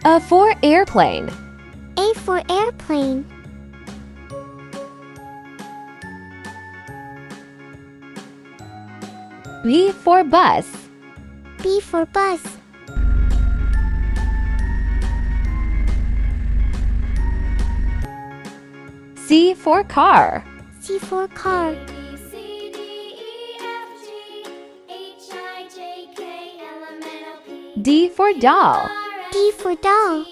A for airplane. A for airplane. B for bus. B for bus. C for car. C for car. D for doll. D for doll.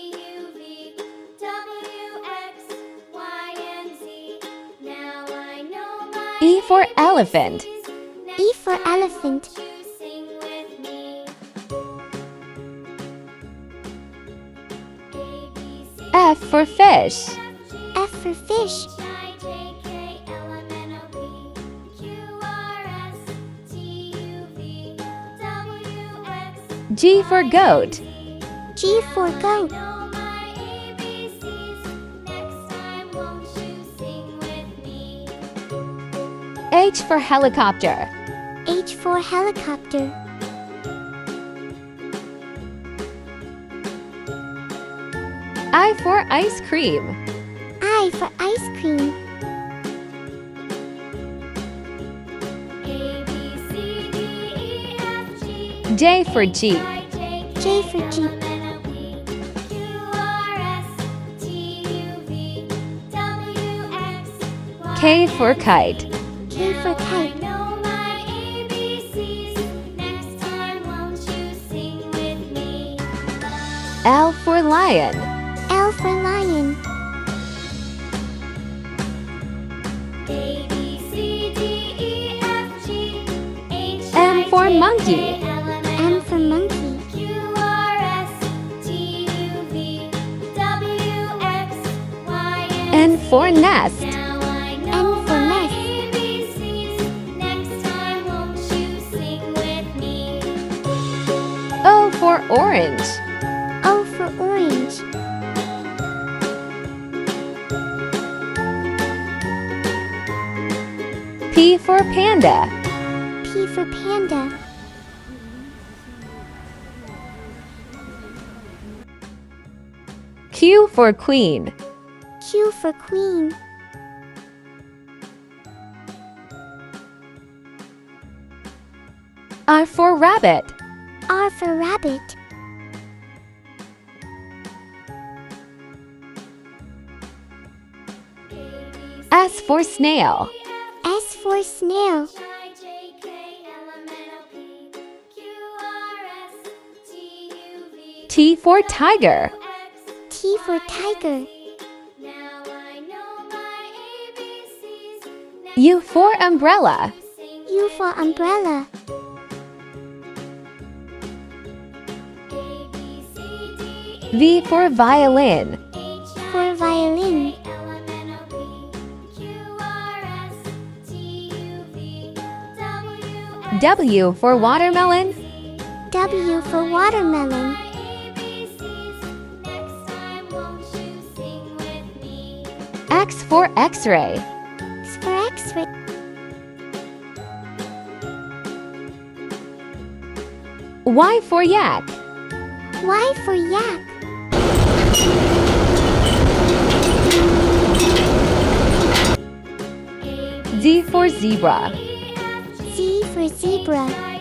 E for elephant. E for elephant. F for fish. F for fish. G for goat. G for goat. H for helicopter. H for helicopter. I for ice cream. I for ice cream. J for jeep. J for jeep. K for kite. K for kite. L for lion. L for lion. M for monkey. M for monkey. N for nest. N for nest. O for orange. O for orange. P for panda. P for panda. Q for queen. Q for queen. R for rabbit. R for rabbit. S for snail. S for snail. T for tiger. T for tiger. U for umbrella. U for umbrella. V for violin. For violin. W for watermelon. W for watermelon. X for x-ray. X for X-ray. Y for yak. Y for yak. Z for zebra. Z for zebra.